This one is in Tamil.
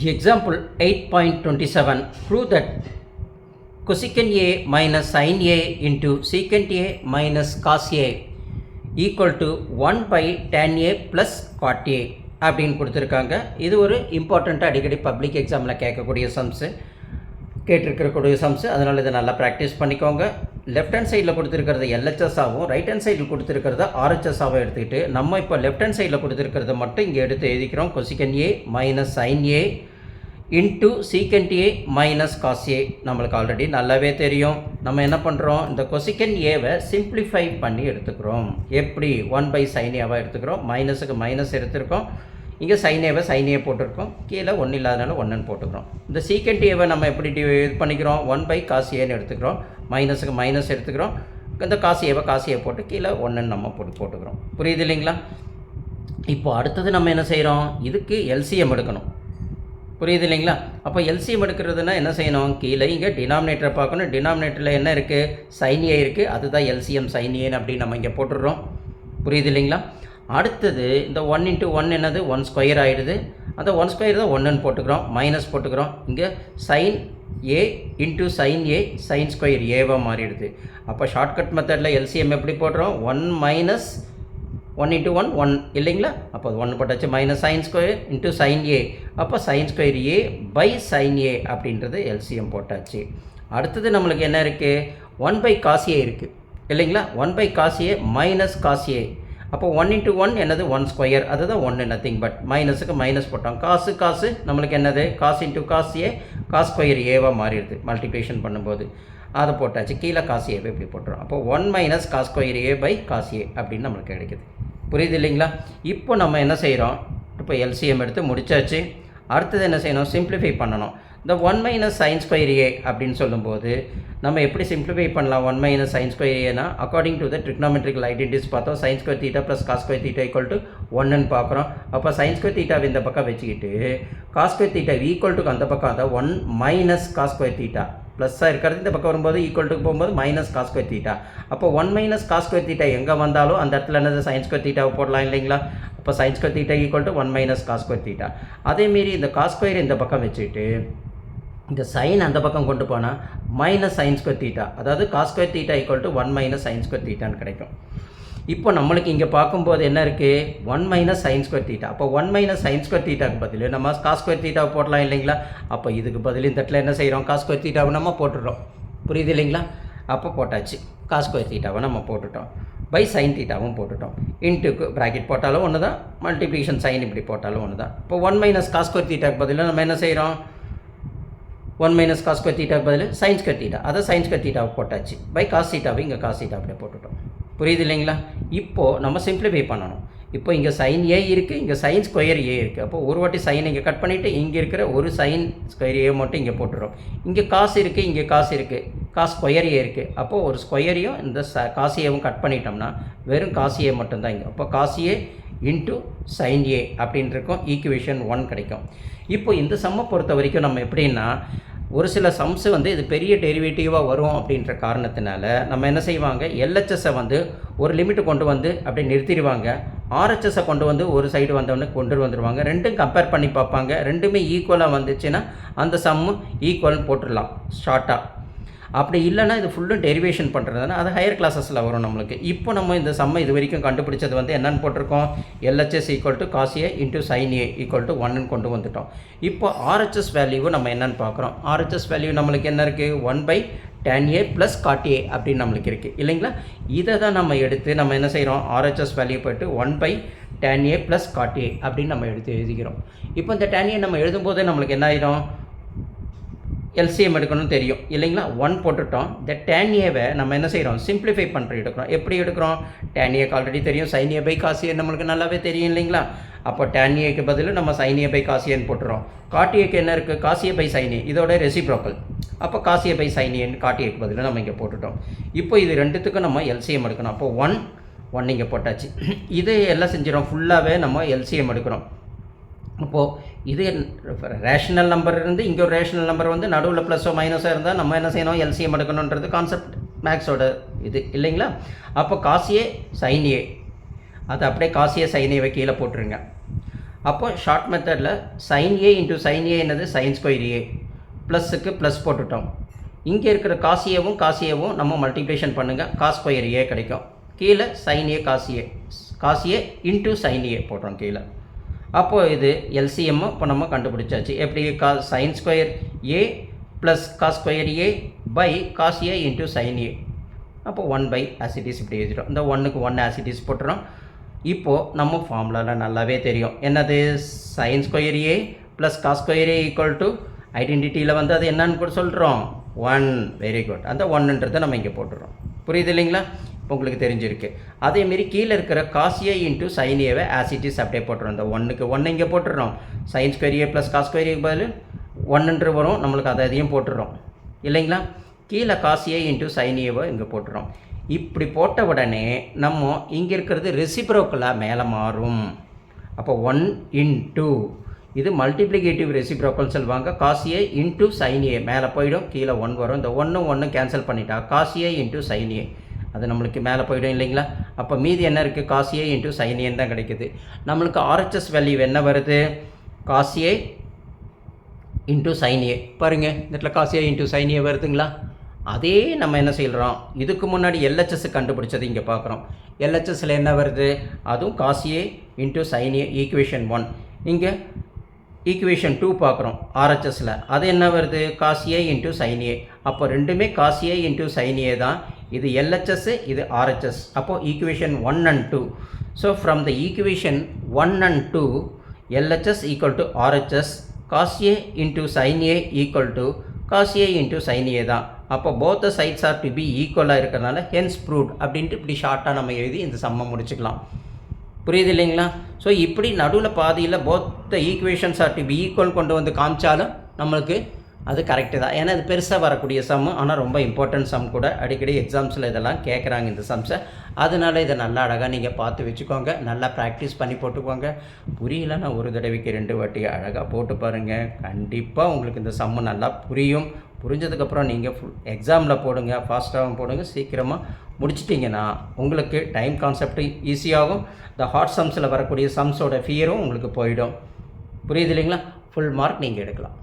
Example 8.27. Prove that cosecant A minus sin A into secant A minus cos A equal to 1 by tan A plus cot A அப்படின்னு கொடுத்துருக்காங்க. இது ஒரு இம்பார்ட்டண்ட்டாக அடிக்கடி பப்ளிக் எக்ஸாமில் கேட்கக்கூடிய கேட்டிருக்கக்கூடிய சம்ஸு. அதனால் இதை நல்லா ப்ராக்டிஸ் பண்ணிக்கோங்க. லெஃப்ட் ஹேண்ட் சைடில் கொடுத்துருக்கிறது எல்ஹெச்எஸ்ஸாகவும் ரைட் ஹேண்ட் சைடில் கொடுத்துருக்கிறத ஆர்ஹெச்எஸ்ஸாகவும் எடுத்துக்கிட்டு நம்ம இப்போ லெஃப்ட் ஹேண்ட் சைடில் கொடுத்துருக்கிறத மட்டும் இங்கே எடுத்து எழுதிக்கிறோம். Cosecant A minus sine A into secant A minus cos A. நம்மளுக்கு ஆல்ரெடி நல்லாவே தெரியும். நம்ம என்ன பண்ணுறோம், இந்த கொசிகன் ஏவை சிம்பிளிஃபை பண்ணி எடுத்துக்கிறோம். எப்படி 1 பை சைன் ஏவாக எடுத்துக்கிறோம். மைனஸுக்கு மைனஸ் எடுத்துருக்கோம். இங்கே சைன் ஏவை சைன் ஏ போட்டிருக்கோம். கீழே ஒன்றும் இல்லாதனால 1ன்னு போட்டுக்கிறோம். இந்த சீக்கண்ட் ஏவை நம்ம எப்படி இது பண்ணிக்கிறோம், 1 பை காஸ் ஏன்னு எடுத்துக்கிறோம். மைனஸுக்கு மைனஸ் எடுத்துக்கிறோம். இந்த காஸ் ஏ போட்டு கீழே 1ன்னு நம்ம போட்டுக்கிறோம். புரியுது இல்லைங்களா? இப்போ அடுத்தது நம்ம என்ன செய்கிறோம், இதுக்கு எல்சிஎம் எடுக்கணும். புரியுது இல்லைங்களா? அப்போ எல்சிஎம் எடுக்கிறதுனா என்ன செய்யணும், கீழே இங்கே டினாமினேட்டரை பார்க்கணும். டினாமினேட்டரில் என்ன இருக்குது, சைன் ஏ இருக்குது. அதுதான் எல்சிஎம் சைன் ஏன்னு அப்படி நம்ம இங்கே போட்டுடுறோம். புரியுது இல்லைங்களா? அடுத்தது இந்த 1 × 1 என்னது 1 ஸ்கொயர் ஆகிடுது. அந்த 1 ஸ்கொயர் தான் 1ன்னு போட்டுக்கிறோம். மைனஸ் போட்டுக்கிறோம். இங்கே sign A into sine A sine square ஏவாக மாறிடுது. அப்போ ஷார்ட்கட் மெத்தடில் எல்சிஎம் எப்படி போடுறோம், 1 மைனஸ் 1 × 1 1 இல்லைங்களா? அப்போ 1 போட்டாச்சு. Minus sine square into sine A. அப்போ sine square A by sine A அப்படின்றது எல்சிஎம் போட்டாச்சு. அடுத்தது நம்மளுக்கு என்ன இருக்குது, 1 பை காஸ் ஏ இருக்குது இல்லைங்களா? 1 by cos A minus cos A. அப்போ 1 × 1 என்னது 1 ஸ்கொயர். அதுதான் 1 நத்திங் பட் மைனஸுக்கு மைனஸ் போட்டோம். காசு நம்மளுக்கு என்னது cos into cos A cos square ஏவாக மாறிடுது மல்டிப்ளிகேஷன் பண்ணும்போது. அதை போட்டாச்சு. கீழே காஸ் ஏவை இப்படி போட்டுரும். அப்போ 1 minus cos square A by cos A அப்படின்னு நம்மளுக்கு கிடைக்குது. புரியுது இல்லைங்களா? இப்போ நம்ம என்ன செய்கிறோம், இப்போ எல்சிஎம் எடுத்து முடிச்சாச்சு. அடுத்தது என்ன செய்யணும், சிம்பிளிஃபை பண்ணணும். இந்த 1 மைனஸ் சைன் ஸ்கொயர் ஏ அப்படின்னு சொல்லும்போது நம்ம எப்படி சிம்பிளிஃபை பண்ணலாம், 1 மைனஸ் சைன் ஸ்கொயர் ஏன்னா according to the trigonometrical identities பார்த்தோம். Sine square theta plus cos square theta equal to 1ன்னு பார்க்குறோம். அப்போ சைன் ஸ்கொயர் தீட்டாவை இந்த பக்கம் வச்சுக்கிட்டு cos square theta equal to அந்த பக்கம் அதை 1 மைனஸ் காஸ் ஸ்கொயர் தீட்டா ப்ளஸ்ஸாக இருக்கிறது இந்த பக்கம் வரும்போது ஈக்குவல் டு போகும்போது மைனஸ் காஸ் ஸ்கொயர் தீட்டா. அப்போ 1 மைனஸ் காஸ் ஸ்கொயர் தீட்டா எங்கே வந்தாலும் அந்த இடத்துல என்னது சைன் ஸ்கொயர் தீட்டாவை போடலாம் இல்லைங்களா? அப்போ sine square theta equal to 1 minus cos square theta. அதேமாரி இந்த காஸ் ஸ்கொயர் இந்த பக்கம் வச்சுட்டு இந்த சைன் அந்த பக்கம் கொண்டு போனால் மைனஸ் சைன் ஸ்கொயர் தீட்டா, அதாவது cos square theta equal to 1 minus sine square தீட்டான்னு கிடைக்கும். இப்போ நம்மளுக்கு இங்கே பார்க்கும்போது என்ன இருக்குது, 1 மைனஸ் சைன் ஸ்கொயர் தீட்டா. அப்போ 1 மைனஸ் சைன் ஸ்கொயர் தீட்டாக்கு பதில் நம்ம காஸ் ஸ்கொயர் தீட்டாவை போடலாம் இல்லைங்களா? அப்போ இதுக்கு பதில் இந்த இடத்துல என்ன செய்கிறோம், காஸ் ஸ்கொயர் தீட்டாவை நம்ம போட்டுடுறோம். புரியுது இல்லைங்களா? அப்போ போட்டாச்சு. காஸ் ஸ்கொயர் தீட்டாவை நம்ம போட்டுட்டோம். பை சைன் தீட்டாவும் போட்டுட்டோம். இன்ட்டுக்கு ப்ராக்கெட் போட்டாலும் ஒன்று தான், மல்டிப்ளிகேஷன் சைன் இப்படி போட்டாலும் ஒன்று தான். இப்போ 1 மைனஸ் காஸ் ஸ்கொயர் தீட்டாக்கு பதில் நம்ம என்ன செய்கிறோம், 1 மைனஸ் காஸ் ஸ்கொயர் தீட்டாக்கு பதில் சைன் ஸ்கொயர் தீட்டா, அதை சைன் ஸ்கொயர் தீட்டாவை போட்டாச்சு. பை காஸ் தீட்டாவை இங்கே காஸ் தீட்டா அப்படியே போட்டுட்டோம். புரியுது இல்லைங்களா? இப்போது நம்ம சிம்பிளிஃபை பண்ணணும். இப்போ இங்கே சைன் ஏ இருக்குது, இங்கே சைன் ஸ்கொயர் ஏ இருக்குது. அப்போ ஒரு வாட்டி சைன் இங்கே கட் பண்ணிவிட்டு இங்கே இருக்கிற ஒரு சைன் ஸ்கொயர் ஏ மட்டும் இங்கே போட்டுறோம். இங்கே காசு இருக்குது, இங்கே காசு இருக்குது, காஸ் ஸ்கொயர் ஏ இருக்குது. அப்போது ஒரு ஸ்கொயரையும் இந்த காசு ஏவும் கட் பண்ணிட்டோம்னா வெறும் காசு ஏ மட்டும்தான் இங்கே. அப்போ காசு ஏ இன்ட்டு சைன் ஏ அப்படின்னு இருக்கும். ஈக்குவேஷன் 1 கிடைக்கும். இப்போ இந்த சம்மை பொறுத்த வரைக்கும் நம்ம எப்படின்னா, ஒரு சில சம்ஸு இது பெரிய டெரிவேட்டிவாக வரும் அப்படின்ற காரணத்தினால நம்ம என்ன செய்வாங்க, எல்ஹெச்எஸை ஒரு லிமிட்டு கொண்டு அப்படியே நிறுத்திடுவாங்க. ஆர்ஹெச்எஸை கொண்டு ஒரு சைடு வந்தவொடனே கொண்டு வந்துடுவாங்க. ரெண்டும் கம்பேர் பண்ணி பார்ப்பாங்க. ரெண்டுமே ஈக்குவலாக வந்துச்சுன்னா அந்த சம்மு ஈக்குவல்னு போட்டுடலாம் ஷார்ட்டாக. அப்படி இல்லைனா இது ஃபுல்லும் டெரிவேஷன் பண்ணுறதுனா அது ஹையர் கிளாஸஸில் வரும் நம்மளுக்கு. இப்போ நம்ம இந்த சம்மை இது வரைக்கும் கண்டுபிடிச்சது என்னென்னு போட்டிருக்கோம், LHS equal to cos A into sine A equal to 1ன்னு கொண்டு வந்துட்டோம். இப்போ ஆர்ஹெச்எஸ் வேல்யூவை நம்ம என்னென்னு பார்க்குறோம். ஆர்ஹெச்எஸ் வேல்யூ நம்மளுக்கு என்ன இருக்குது, 1 by tan a plus cot A அப்படின்னு நம்மளுக்கு இருக்குது இல்லைங்களா? இதை தான் நம்ம எடுத்து நம்ம என்ன செய்கிறோம், ஆர்ஹெச்எஸ் வேல்யூ போய்ட்டு 1 by tan a plus cot A அப்படின்னு நம்ம எடுத்து எழுதிக்கிறோம். இப்போ இந்த tan a நம்ம எழுதும்போதே நம்மளுக்கு என்ன ஆகிடும், எல்சிஎம் எடுக்கணும்னு தெரியும் இல்லைங்களா? 1 போட்டுட்டோம். இந்த tan ஏவை நம்ம என்ன செய்கிறோம், சிம்பிளிஃபை பண்ணுற எடுக்கிறோம். எப்படி எடுக்கிறோம், tan ஏக்கு ஆல்ரெடி தெரியும், sine A by cos A நம்மளுக்கு நல்லாவே தெரியும் இல்லைங்களா? அப்போ tan ஏக்கு பதில் நம்ம சைன் ஏ பை காஸ் ஏன்னு போட்டுறோம். காட் ஏக்கு என்ன இருக்குது, காஸ் ஏ பை சைன் ஏ, இதோட ரெசிப்ரோக்கல். அப்போ காஸ் ஏ பை சைன் ஏன்னு காட் ஏக்கு பதில் நம்ம இங்கே போட்டுட்டோம். இப்போ இது ரெண்டுத்துக்கும் நம்ம எல்சிஎம் எடுக்கணும். அப்போ 1 இங்கே போட்டாச்சு. இது எல்லாம் செஞ்சிடும், ஃபுல்லாகவே நம்ம எல்சிஎம் எடுக்கிறோம். அப்போது இது ரேஷனல் நம்பர் இருந்து இங்கே ஒரு ரேஷனல் நம்பர் நடுவில் ப்ளஸ்ஸோ மைனஸோ இருந்தால் நம்ம என்ன செய்யணும், எல்சிஎம் எடுக்கணுன்றது கான்செப்ட் மேக்ஸோட இது இல்லைங்களா? அப்போ காஸ் ஏ சைன் ஏ, அது அப்படியே காஸ் ஏ சைன் ஏவை கீழே போட்டுருங்க. அப்போ ஷார்ட் மெத்தடில் sin a into sin a என்னது sin ஸ்கொயர் a ப்ளஸுக்கு ப்ளஸ் போட்டுட்டோம். இங்கே இருக்கிற காசியவும் காசியவும் நம்ம மல்டிப்ளிகேஷன் பண்ணுங்கள், காஸ் ஸ்கொயர் ஏ கிடைக்கும். கீழே sin a காசியே into sin a போடுறோம் கீழே. அப்போது இது எல்சிஎம் இப்போ நம்ம கண்டுபிடிச்சாச்சு. எப்படி sin square A plus cos square A by cos A into sin a. அப்போ 1 ஆசிட்டிஸ் இப்படி எழுதிடும். இந்த 1க்கு 1 ஆசிட்டிஸ் போட்டுறோம். இப்போது நம்ம ஃபார்முலாவில் நல்லாவே தெரியும் என்னது, sin square A plus cos square A equal to ஐடென்டிட்டியில் வந்து அது என்னன்னு கூட சொல்கிறோம் 1. Very good. அந்த 1ன்றதை நம்ம இங்கே போட்டுறோம். புரியுது இல்லைங்களா? இப்போ உங்களுக்கு தெரிஞ்சிருக்கு. அதேமாரி கீழே இருக்கிற காஸ் ஏ இன்ட்டு sin ஏவை ஆசிட்டிஸ் அப்படியே போட்டுறோம். இந்த 1க்கு 1 இங்கே போட்டுடுறோம். sin square A plus cos square ஏ பதில் 1 வரும், நம்மளுக்கு அதை அதையும் போட்டுடுறோம் இல்லைங்களா? கீழே காஸ் ஏ இன்ட்டு sin ஏவை இங்கே போட்டுறோம். இப்படி போட்ட உடனே நம்ம இங்கே இருக்கிறது ரெசிப்ரோக்கலாக மேலே மாறும். அப்போ 1 இன்ட்டு இது மல்டிப்ளிகேட்டிவ் ரெசிப்ரோக்கல் சொல்லுவாங்க. காஸ் ஏ இன்ட்டு sin ஏ மேலே போயிடும், கீழே 1 வரும். இந்த 1 கேன்சல் பண்ணிட்டா காஸ் ஏ இன்ட்டு sin ஏ அது நம்மளுக்கு மேலே போயிடும் இல்லைங்களா? அப்போ மீதி என்ன இருக்குது, காஸ் ஏ இன்ட்டு sin ஏன்னு தான் கிடைக்குது. நம்மளுக்கு ஆர்ஹெச்எஸ் வேல்யூ என்ன வருது, காஸ் ஏ இன்ட்டு sin ஏ. பாருங்கள் இந்த இடத்துல காஸ் ஏ இன்ட்டு sin ஏ வருதுங்களா? அதே நம்ம என்ன செய்கிறோம், இதுக்கு முன்னாடி எல்ஹெச்எஸ் கண்டுபிடிச்சது இங்கே பார்க்குறோம். எல்ஹெச்எஸில் என்ன வருது, அதுவும் cos A into sin A equation 1. இங்கே ஈக்குவேஷன் 2 பார்க்குறோம் ஆர்ஹெச்எஸில், அது என்ன வருது, cos A into sin A. அப்போ ரெண்டுமே cos A into sin A தான். இது எல்ஹெச்எஸ், இது ஆர்ஹெச்எஸ். அப்போது equation 1 and 2. So from the equation 1 and 2 LHS equal to RHS, cos A into sin A equal to cos A into sin A தான். அப்போ both the sides R to B ஈக்குவலாக இருக்கிறதுனால ஹென்ஸ் ப்ரூவ்ட் அப்படின்ட்டு இப்படி ஷார்ட்டாக நம்ம எழுதி இந்த சம்மை முடிச்சுக்கலாம். புரியுது இல்லைங்களா? ஸோ இப்படி நடுவில் பாதியில் both the equations are to be equal கொண்டு வந்து காமிச்சாலும் நம்மளுக்கு அது கரெக்டு தான். ஏன்னா இது பெருசாக வரக்கூடிய சம்மு, ஆனால் ரொம்ப இம்பார்ட்டன்ட் சம் கூட. அடிக்கடி எக்ஸாம்ஸில் இதெல்லாம் கேட்குறாங்க இந்த சம்ஸை. அதனால இதை நல்லா அழகாக நீங்கள் பார்த்து வச்சுக்கோங்க, நல்லா ப்ராக்டிஸ் பண்ணி போட்டுக்கோங்க. புரியலன்னா ஒரு தடவைக்கு 2 வாட்டி அழகாக போட்டு பாருங்கள். கண்டிப்பாக உங்களுக்கு இந்த சம்மு நல்லா புரியும். புரிஞ்சதுக்கப்புறம் நீங்கள் எக்ஸாமில் போடுங்க, ஃபாஸ்ட்டாகவும் போடுங்க. சீக்கிரமாக முடிச்சிட்டிங்கன்னா உங்களுக்கு டைம் கான்செப்ட் ஈஸியாகும். இந்த ஹார்ட் சம்ஸில் வரக்கூடிய சம்ஸோட ஃபியரும் உங்களுக்கு போயிடும். புரியுது இல்லைங்களா? ஃபுல் மார்க் நீங்கள் எடுக்கலாம்.